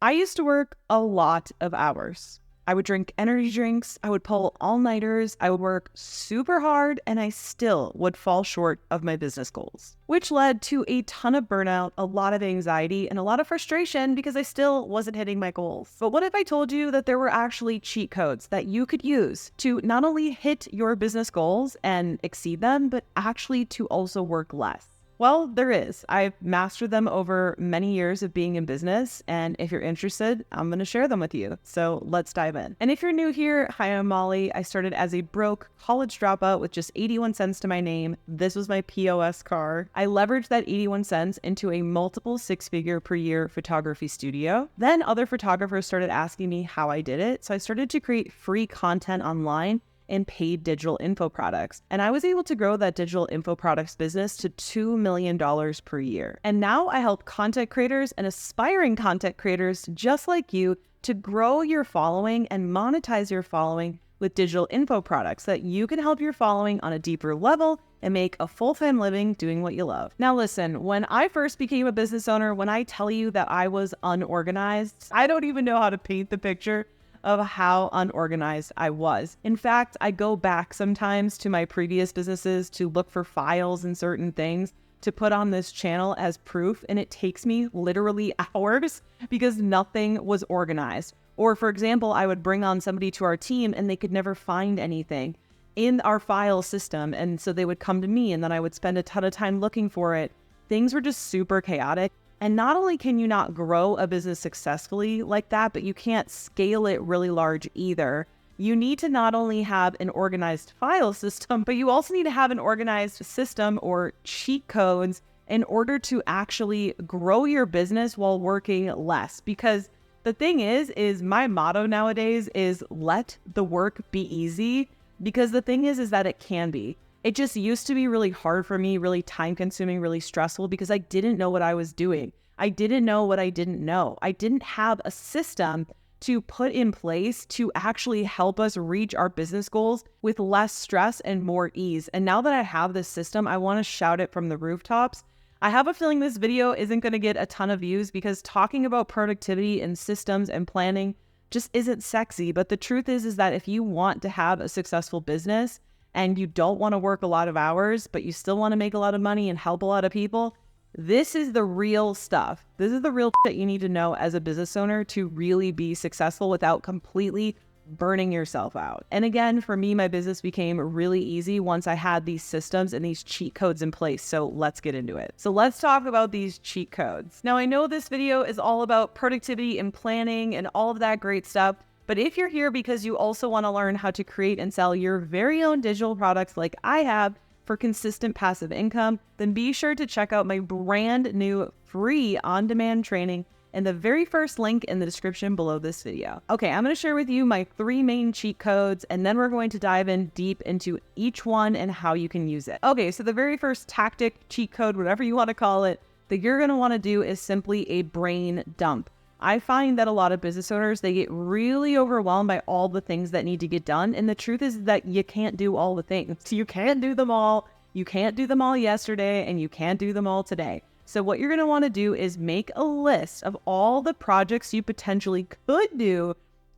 I used to work a lot of hours. I would drink energy drinks, I would pull all-nighters, I would work super hard, and I still would fall short of my business goals, which led to a ton of burnout, a lot of anxiety, and a lot of frustration because I still wasn't hitting my goals. But what if I told you that there were actually cheat codes that you could use to not only hit your business goals and exceed them, but actually to also work less? Well, there is. I've mastered them over many years of being in business, and if you're interested, I'm going to share them with you. So let's dive in. And if you're new here, hi, I'm Molly. I started as a broke college dropout with just 81 cents to my name. This was my POS card. I leveraged that 81 cents into a multiple six-figure per year photography studio. Then other photographers started asking me how I did it, so I started to create free content online and paid digital info products. And I was able to grow that digital info products business to $2 million per year. And now I help content creators and aspiring content creators just like you to grow your following and monetize your following with digital info products so that you can help your following on a deeper level and make a full-time living doing what you love. Now listen, when I first became a business owner, when I tell you that I was unorganized, I don't even know how to paint the picture of how unorganized I was. In fact, I go back sometimes to my previous businesses to look for files and certain things to put on this channel as proof, and it takes me literally hours because nothing was organized. Or for example, I would bring on somebody to our team and they could never find anything in our file system, and so they would come to me and then I would spend a ton of time looking for it. Things were just super chaotic. And not only can you not grow a business successfully like that, but you can't scale it really large either. You need to not only have an organized file system, but you also need to have an organized system or cheat codes in order to actually grow your business while working less. Because the thing is my motto nowadays is let the work be easy, because the thing is that it can be. It just used to be really hard for me, really time consuming, really stressful because I didn't know what I was doing. I didn't know what I didn't know. I didn't have a system to put in place to actually help us reach our business goals with less stress and more ease. And now that I have this system, I want to shout it from the rooftops. I have a feeling this video isn't going to get a ton of views because talking about productivity and systems and planning just isn't sexy. But the truth is that if you want to have a successful business, and you don't want to work a lot of hours, but you still want to make a lot of money and help a lot of people, this is the real stuff. This is the real shit you need to know as a business owner to really be successful without completely burning yourself out. And again, for me, my business became really easy once I had these systems and these cheat codes in place. So let's get into it. So let's talk about these cheat codes. Now, I know this video is all about productivity and planning and all of that great stuff. But if you're here because you also want to learn how to create and sell your very own digital products like I have for consistent passive income, then be sure to check out my brand new free on-demand training in the very first link in the description below this video. Okay, I'm going to share with you my 3 main cheat codes, and then we're going to dive in deep into each one and how you can use it. Okay, so the very first tactic, cheat code, whatever you want to call it, that you're going to want to do is simply a brain dump. I find that a lot of business owners, they get really overwhelmed by all the things that need to get done. And the truth is that you can't do all the things. You can't do them all. You can't do them all yesterday, and you can't do them all today. So what you're going to want to do is make a list of all the projects you potentially could do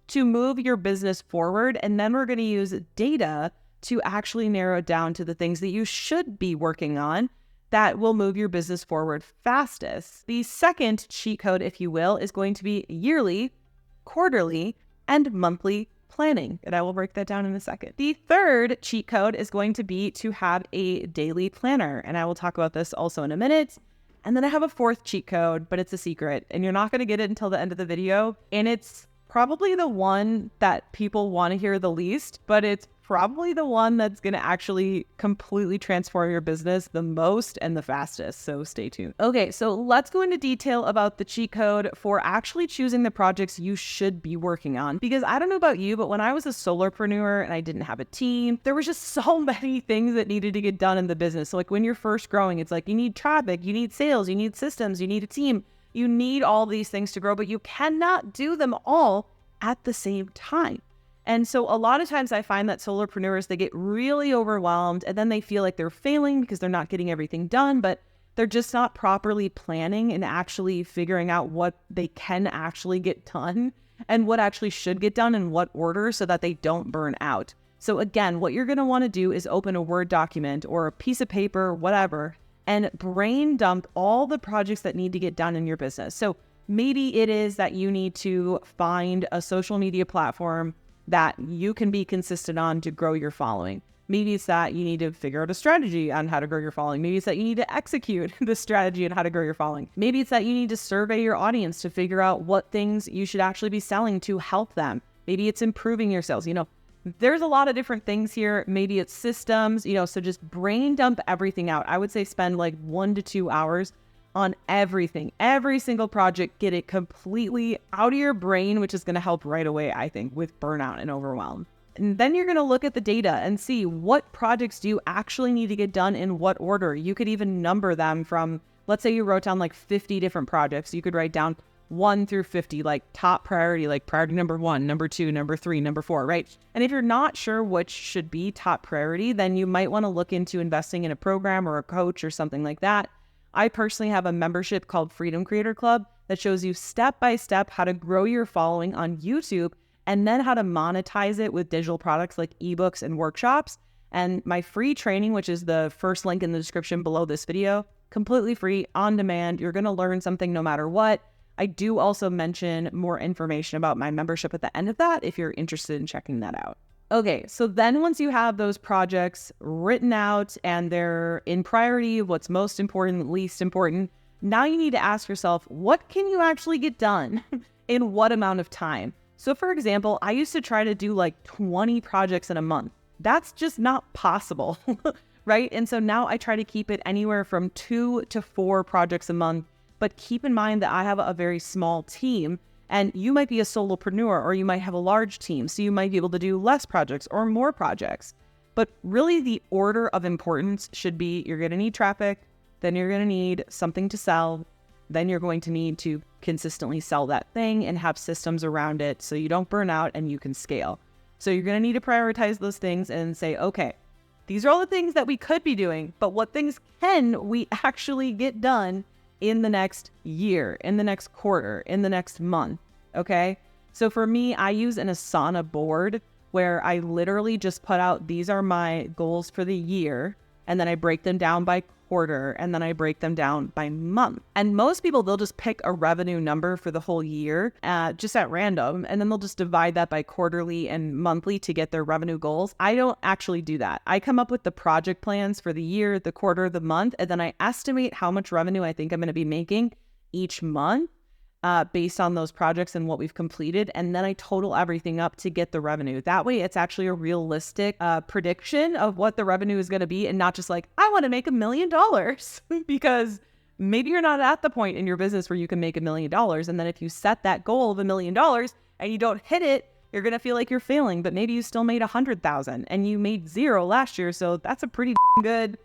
to move your business forward. And then we're going to use data to actually narrow it down to the things that you should be working on that will move your business forward fastest. The second cheat code, if you will, is going to be yearly, quarterly, and monthly planning. And I will break that down in a second. The third cheat code is going to be to have a daily planner. And I will talk about this also in a minute. And then I have a fourth cheat code, but it's a secret. And you're not going to get it until the end of the video. And it's probably the one that people want to hear the least, but it's probably the one that's going to actually completely transform your business the most and the fastest. So stay tuned. Okay, so let's go into detail about the cheat code for actually choosing the projects you should be working on. Because I don't know about you, but when I was a solopreneur and I didn't have a team, there was just so many things that needed to get done in the business. So like when you're first growing, it's like you need traffic, you need sales, you need systems, you need a team. You need all these things to grow, but you cannot do them all at the same time. And so a lot of times I find that solopreneurs, they get really overwhelmed and then they feel like they're failing because they're not getting everything done, but They're just not properly planning and actually figuring out what they can actually get done and what actually should get done in what order so that they don't burn out. So again, what you're going to want to do is open a Word document or a piece of paper, whatever, and brain dump all the projects that need to get done in your business. So maybe it is that you need to find a social media platform that you can be consistent on to grow your following. Maybe it's that you need to figure out a strategy on how to grow your following. Maybe it's that you need to execute the strategy on how to grow your following. Maybe it's that you need to survey your audience to figure out what things you should actually be selling to help them. Maybe it's improving your sales. There's a lot of different things here. Maybe it's systems, so just brain dump everything out. I would say spend like 1 to 2 hours on everything, every single project, get it completely out of your brain, which is going to help right away, I think, with burnout and overwhelm. And then you're going to look at the data and see what projects do you actually need to get done in what order. You could even number them from, let's say you wrote down like 50 different projects. You could write down 1 through 50, like top priority, like priority number 1, number 2, number 3, number 4, right? And if you're not sure which should be top priority, then you might want to look into investing in a program or a coach or something like that. I personally have a membership called Freedom Creator Club that shows you step by step how to grow your following on YouTube and then how to monetize it with digital products like ebooks and workshops. And my free training, which is the first link in the description below this video, completely free, on demand. You're going to learn something no matter what. I do also mention more information about my membership at the end of that if you're interested in checking that out. Okay, so then once you have those projects written out and they're in priority, what's most important, least important, now you need to ask yourself, what can you actually get done in what amount of time? So for example, I used to try to do like 20 projects in a month. That's just not possible, right? And so now I try to keep it anywhere from 2 to 4 projects a month, but keep in mind that I have a very small team. And you might be a solopreneur or you might have a large team, so you might be able to do less projects or more projects. But really the order of importance should be you're going to need traffic, then you're going to need something to sell, then you're going to need to consistently sell that thing and have systems around it so you don't burn out and you can scale. So you're going to need to prioritize those things and say, okay, these are all the things that we could be doing, but what things can we actually get done in the next year, in the next quarter, in the next month, okay? So for me, I use an Asana board where I literally just put out, these are my goals for the year, and then I break them down by quarter, and then I break them down by month. And most people, they'll just pick a revenue number for the whole year, just at random, and then they'll just divide that by quarterly and monthly to get their revenue goals. I don't actually do that. I come up with the project plans for the year, the quarter, the month, and then I estimate how much revenue I think I'm going to be making each month based on those projects and what we've completed. And then I total everything up to get the revenue. That way it's actually a realistic prediction of what the revenue is going to be and not just like, I want to make $1 million because maybe you're not at the point in your business where you can make $1 million. And then if you set that goal of $1 million and you don't hit it, you're going to feel like you're failing, but maybe you still made 100,000 and you made 0 last year. So that's a pretty good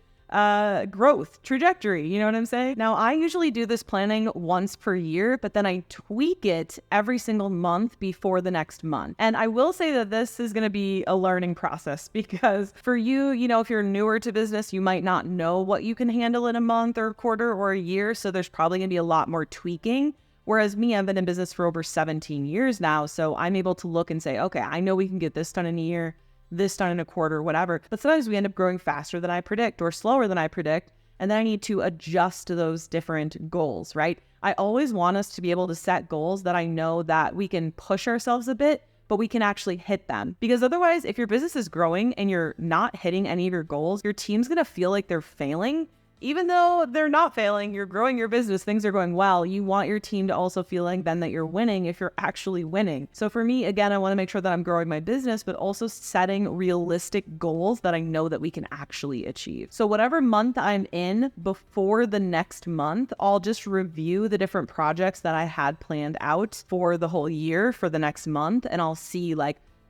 growth trajectory. You know what I'm saying? Now, I usually do this planning once per year, but then I tweak it every single month before the next month. And I will say that this is going to be a learning process because for you, if you're newer to business, you might not know what you can handle in a month or a quarter or a year. So there's probably going to be a lot more tweaking. Whereas me, I've been in business for over 17 years now. So I'm able to look and say, okay, I know we can get this done in a year, this done in a quarter, whatever. But sometimes we end up growing faster than I predict or slower than I predict. And then I need to adjust to those different goals, right? I always want us to be able to set goals that I know that we can push ourselves a bit, but we can actually hit them. Because otherwise, if your business is growing and you're not hitting any of your goals, your team's going to feel like they're failing. Even though they're not failing, you're growing your business, things are going well. You want your team to also feel like then that you're winning if you're actually winning. So for me, again, I want to make sure that I'm growing my business, but also setting realistic goals that I know that we can actually achieve. So whatever month I'm in before the next month, I'll just review the different projects that I had planned out for the whole year for the next month. And I'll see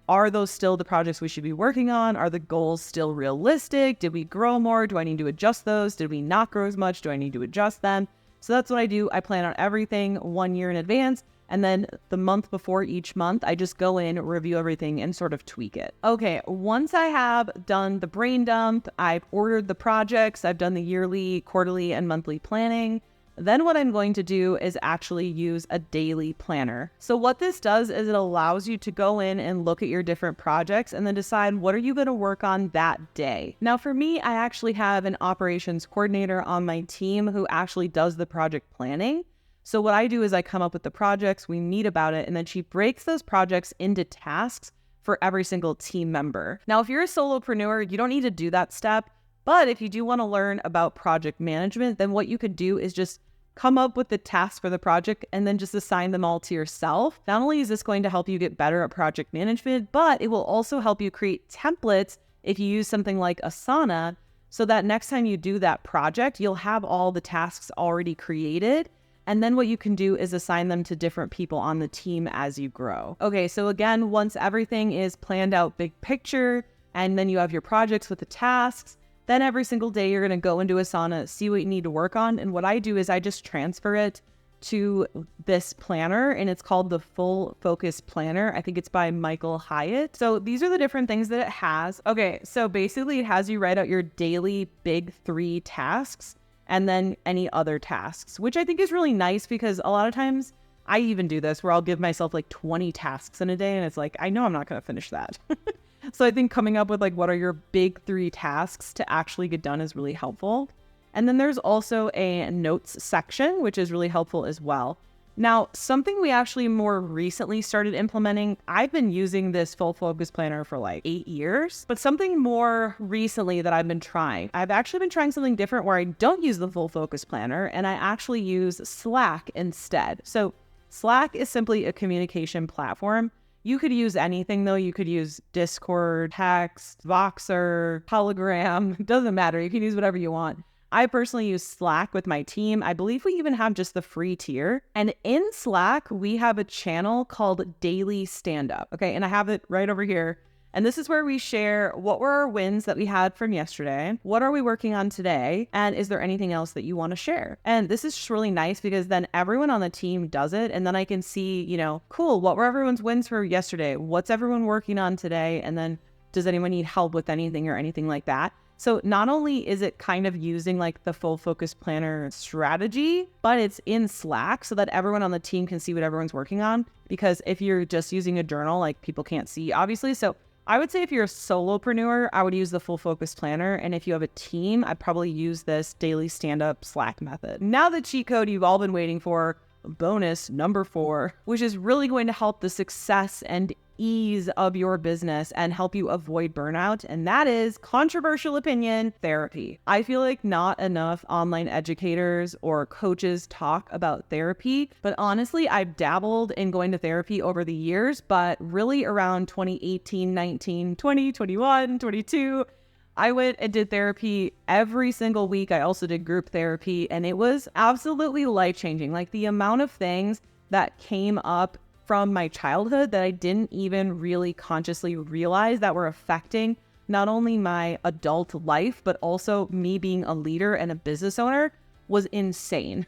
are those still the projects we should be working on? Are the goals still realistic? Did we grow more? Do I need to adjust those? Did we not grow as much? Do I need to adjust them? So that's what I do. I plan out everything 1 year in advance. And then the month before each month, I just go in, review everything, and sort of tweak it. Okay, once I have done the brain dump, I've ordered the projects, I've done the yearly, quarterly, and monthly planning. Then what I'm going to do is actually use a daily planner. So what this does is it allows you to go in and look at your different projects and then decide what are you going to work on that day. Now for me, I actually have an operations coordinator on my team who actually does the project planning. So what I do is I come up with the projects, we meet about it, and then she breaks those projects into tasks for every single team member. Now, if you're a solopreneur, you don't need to do that step. But if you do want to learn about project management, then what you could do is just come up with the tasks for the project and then just assign them all to yourself. Not only is this going to help you get better at project management, but it will also help you create templates if you use something like Asana, so that next time you do that project, you'll have all the tasks already created. And then what you can do is assign them to different people on the team as you grow. Okay, so again, once everything is planned out big picture, and then you have your projects with the tasks, then every single day you're going to go into Asana, see what you need to work on. And what I do is I just transfer it to this planner, and it's called the Full Focus Planner. I think it's by Michael Hyatt. So these are the different things that it has. Okay, so basically it has you write out your daily big 3 tasks and then any other tasks, which I think is really nice because a lot of times I even do this where I'll give myself like 20 tasks in a day and it's like, I know I'm not going to finish that. So I think coming up with like what are your big 3 tasks to actually get done is really helpful. And then there's also a notes section, which is really helpful as well. Now, something we actually more recently started implementing, I've been using this Full Focus Planner for like 8 years, but something more recently that I've actually been trying something different where I don't use the Full Focus Planner and I actually use Slack instead. So Slack is simply a communication platform. You could use anything though. You could use Discord, text, Voxer, Telegram, doesn't matter. You can use whatever you want. I personally use Slack with my team. I believe we even have just the free tier. And in Slack, we have a channel called Daily Stand Up. Okay, and I have it right over here. And this is where we share what were our wins that we had from yesterday, what are we working on today, and is there anything else that you want to share? And this is just really nice because then everyone on the team does it, and then I can see, cool, what were everyone's wins for yesterday? What's everyone working on today? And then does anyone need help with anything or anything like that? So not only is it kind of using like the Full Focus Planner strategy, but it's in Slack so that everyone on the team can see what everyone's working on. Because if you're just using a journal, like people can't see, obviously. So I would say if you're a solopreneur, I would use the Full Focus Planner. And if you have a team, I'd probably use this Daily Stand-Up Slack method. Now the cheat code you've all been waiting for, bonus number 4, which is really going to help the success and ease of your business and help you avoid burnout. And that is, controversial opinion, therapy. I feel like not enough online educators or coaches talk about therapy, but honestly, I've dabbled in going to therapy over the years, but really around 2018, 19, 20, 21, 22, I went and did therapy every single week. I also did group therapy, and it was absolutely life-changing. Like the amount of things that came up from my childhood that I didn't even really consciously realize that were affecting not only my adult life, but also me being a leader and a business owner was insane.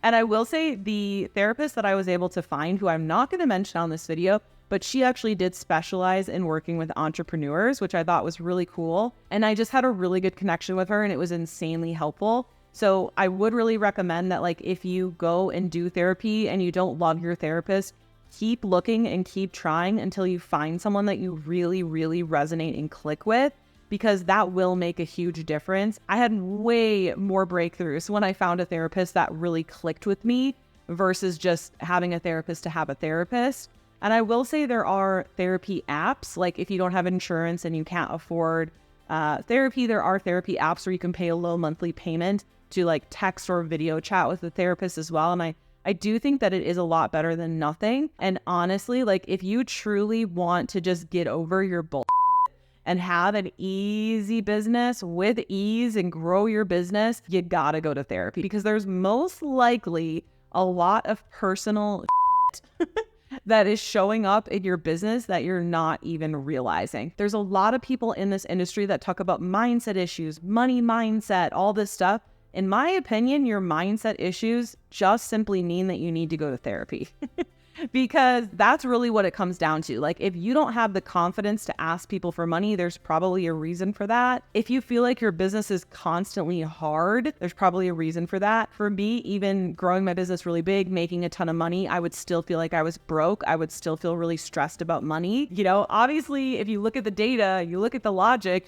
And I will say the therapist that I was able to find, who I'm not going to mention on this video, but she actually did specialize in working with entrepreneurs, which I thought was really cool. And I just had a really good connection with her and it was insanely helpful. So I would really recommend that, like, if you go and do therapy and you don't love your therapist, keep looking and keep trying until you find someone that you really, really resonate and click with, because that will make a huge difference. I had way more breakthroughs when I found a therapist that really clicked with me versus just having a therapist to have a therapist. And I will say there are therapy apps, like if you don't have insurance and you can't afford therapy, there are therapy apps where you can pay a low monthly payment to like text or video chat with the therapist as well. And I do think that it is a lot better than nothing. And honestly, like if you truly want to just get over your bullshit and have an easy business with ease and grow your business, you gotta go to therapy, because there's most likely a lot of personal shit that is showing up in your business that you're not even realizing. There's a lot of people in this industry that talk about mindset issues, money mindset, all this stuff. In my opinion, your mindset issues just simply mean that you need to go to therapy. because that's really what it comes down to. Like, if you don't have the confidence to ask people for money, there's probably a reason for that. If you feel like your business is constantly hard, there's probably a reason for that. For me, even growing my business really big, making a ton of money, I would still feel like I was broke. I would still feel really stressed about money. Obviously, if you look at the data, you look at the logic,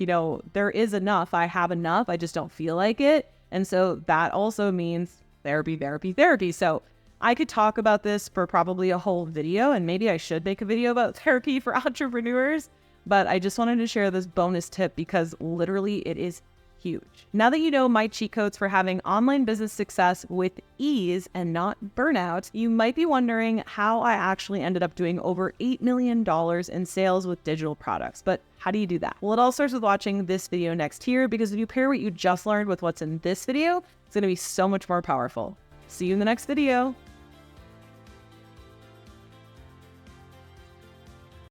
there is enough. I have enough. I just don't feel like it. And so that also means therapy, therapy, therapy. So I could talk about this for probably a whole video, and maybe I should make a video about therapy for entrepreneurs, but I just wanted to share this bonus tip because literally it is huge. Now that you know my cheat codes for having online business success with ease and not burnout, you might be wondering how I actually ended up doing over $8 million in sales with digital products. But how do you do that? Well, it all starts with watching this video next here, because if you pair what you just learned with what's in this video, it's going to be so much more powerful. See you in the next video.